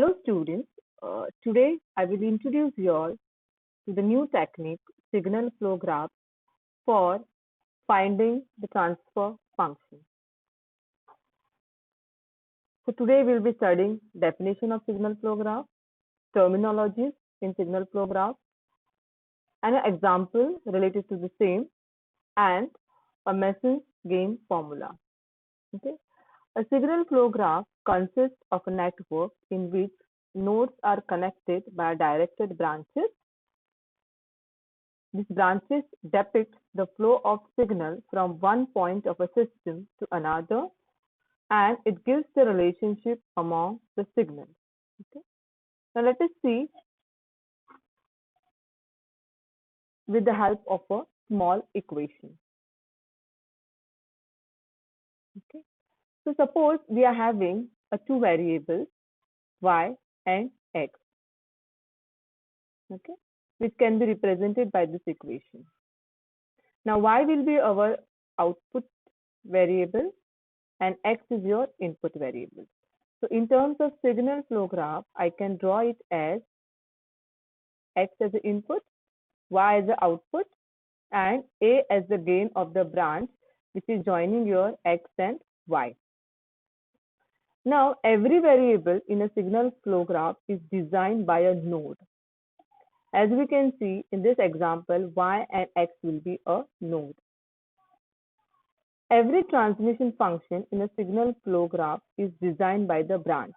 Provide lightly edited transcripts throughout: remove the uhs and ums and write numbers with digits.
Hello students, today I will introduce you all to the new technique signal flow graph for finding the transfer function. So today we'll be studying definition of signal flow graph, terminologies in signal flow graph, and an example related to the same, and a Mason's game formula. Okay. A signal flow graph consists of a network in which nodes are connected by directed branches. These branches depict the flow of signal from one point of a system to another, and it gives the relationship among the signals. Okay. Now let us see with the help of a small equation. Okay. So suppose we are having two variables y and x, okay, which can be represented by this equation. Now y will be our output variable and x is your input variable. So in terms of signal flow graph, I can draw it as x as the input, y as the output, and a as the gain of the branch which is joining your x and y. Now every variable in a signal flow graph is designed by a node. As we can see in this example, y and x will be a node. Every transmission function in a signal flow graph is designed by the branch.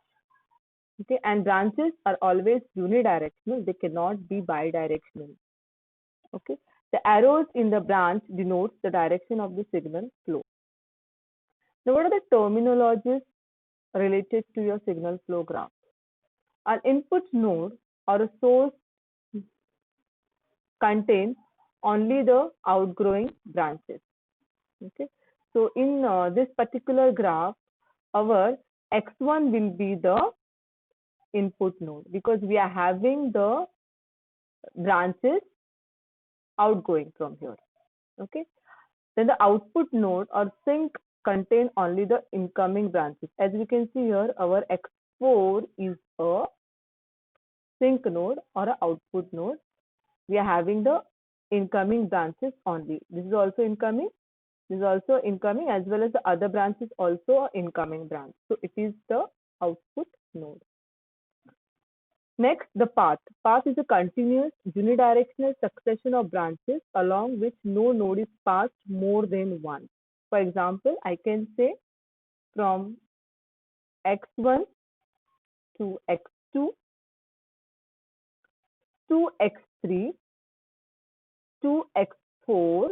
Okay, and branches are always unidirectional, they cannot be bidirectional. Okay, the arrows in the branch denotes the direction of the signal flow. Now, what are the terminologies related to your signal flow graph? An input node or a source contains only the outgrowing branches. Okay, so in this particular graph, our x1 will be the input node because we are having the branches outgoing from here. Okay, then the output node or sink contain only the incoming branches. As we can see here, our x4 is a sink node or an output node. We are having the incoming branches only. This is also incoming. This is also incoming, as well as the other branch is also an incoming branch. So it is the output node. Next, the path. Path is a continuous unidirectional succession of branches along which no node is passed more than once. For example, I can say from x1 to x2 to x3 to x4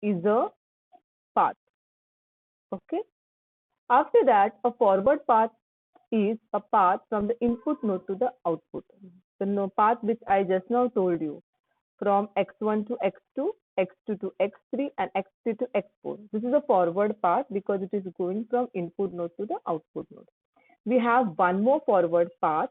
is a path. Okay. After that, a forward path is a path from the input node to the output. The path which I just now told you, from x1 to x2, x2 to x3, and x3 to x4. This is a forward path because it is going from input node to the output node. We have one more forward path.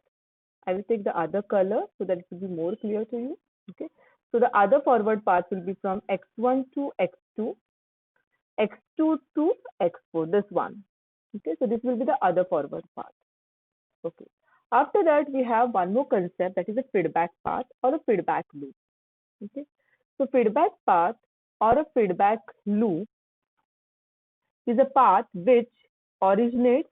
I will take the other color so that it will be more clear to you. Okay. So the other forward path will be from x1 to x2, x2 to x4, this one. Okay, so this will be the other forward path. Okay. After that, we have one more concept, that is a feedback path or a feedback loop. Okay. So feedback path or a feedback loop is a path which originates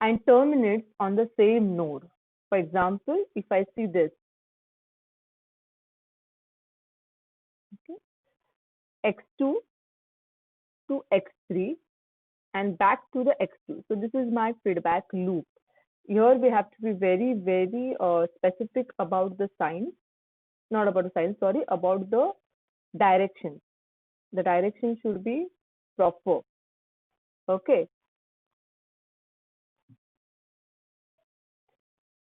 and terminates on the same node. For example, if I see this, okay, x2 to x3 and back to the x2. So this is my feedback loop. Here we have to be very, very specific about the sign, not about the sign, sorry, about the direction. The direction should be proper. Okay.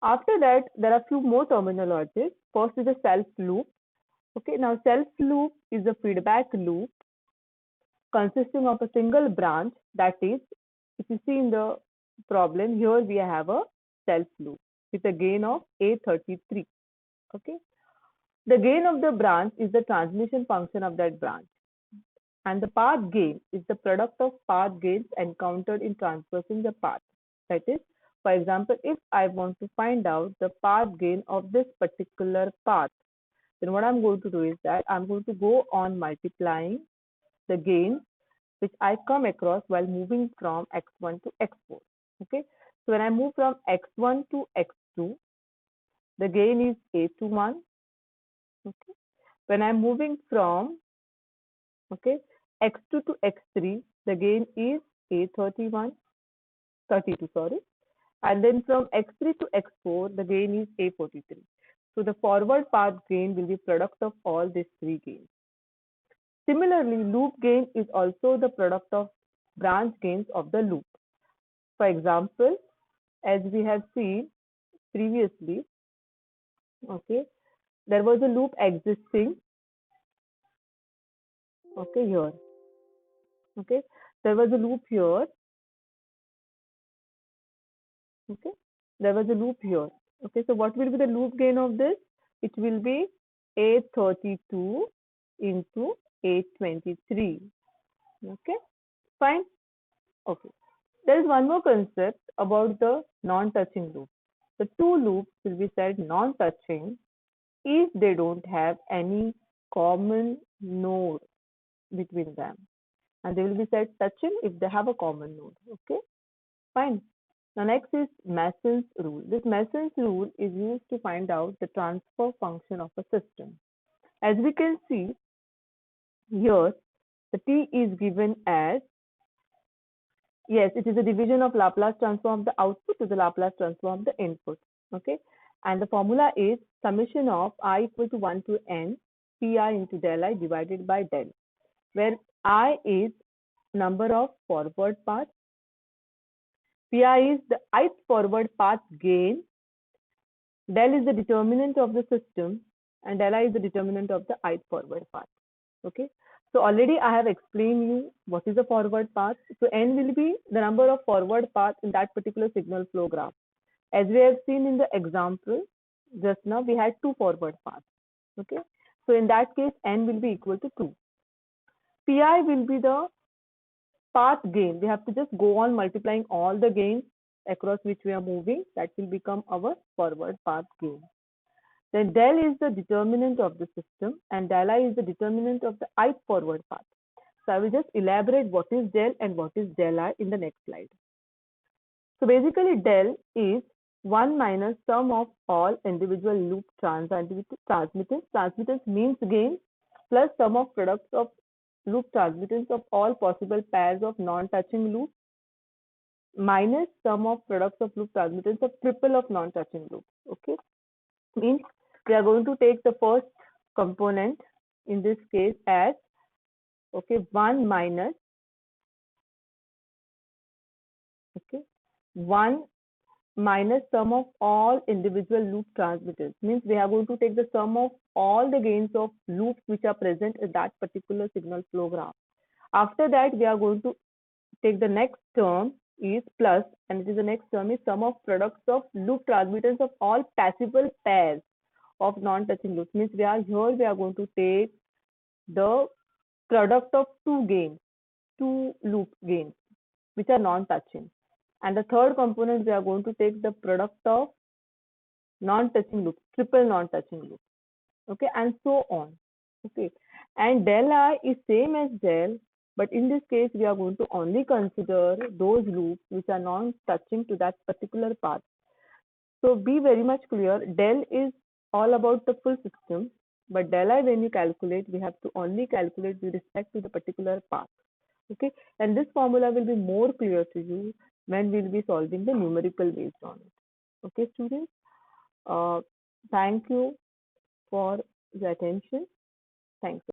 After that, there are few more terminologies. First is the self loop. Okay, now self loop is a feedback loop consisting of a single branch. That is, if you see in the problem here, we have a self loop with a gain of A33. Okay, the gain of the branch is the transmission function of that branch, and the path gain is the product of path gains encountered in traversing the path. That is, for example, if I want to find out the path gain of this particular path, then what I'm going to do is that I'm going to go on multiplying the gains which I come across while moving from x1 to x4. Okay, so when I move from x1 to x2, the gain is a21. Okay, when I'm moving from x2 to x3, the gain is a31, 32, sorry, and then from x3 to x4, the gain is a43. So the forward path gain will be product of all these three gains. Similarly, loop gain is also the product of branch gains of the loop. For example, as we have seen previously, okay, there was a loop existing, okay, here, okay, there was a loop here, okay, there was a loop here, okay. So what will be the loop gain of this? It will be a32 into a23. Okay, fine. Okay, there is one more concept about the non-touching loop. The two loops will be said non-touching if they don't have any common node between them, and they will be said touching if they have a common node. Okay, fine. Now next is Mason's rule. This Mason's rule is used to find out the transfer function of a system. As we can see here, the T is given as, yes, it is a division of Laplace transform of the output to the Laplace transform of the input. Okay, and the formula is summation of I equal to 1 to n pi into del I divided by del, where I is number of forward paths, pi is the ith forward path gain, del is the determinant of the system, and del I is the determinant of the ith forward path. Okay, so already I have explained you what is the forward path. So n will be the number of forward paths in that particular signal flow graph. As we have seen in the example just now, we had two forward paths. Okay, so in that case n will be equal to 2. Pi will be the path gain. We have to just go on multiplying all the gains across which we are moving. That will become our forward path gain. Then del is the determinant of the system, and del I is the determinant of the ith forward path. So I will just elaborate what is del and what is del I in the next slide. So basically del is 1 minus sum of all individual loop transmittance. Transmittance means gain plus sum of products of loop transmittance of all possible pairs of non-touching loops minus sum of products of loop transmittance of triple of non-touching loops. Okay, means we are going to take the first component in this case as 1 minus 1 minus sum of all individual loop transmitters, means we are going to take the sum of all the gains of loops which are present in that particular signal flow graph. After that, we are going to take the next term is plus, and it is the next term is sum of products of loop transmittance of all passible pairs of non-touching loops, means we are going to take the product of two loop gains which are non-touching, and the third component we are going to take the product of non-touching loops, triple non-touching loops. Okay, and so on. Okay, and del I is same as del, but in this case we are going to only consider those loops which are non-touching to that particular path. So be very much clear, del is all about the full system, but del I when you calculate, we have to only calculate with respect to the particular path. Okay, and this formula will be more clear to you when we will be solving the numerical based on it. Okay, students, thank you for the attention. Thanks.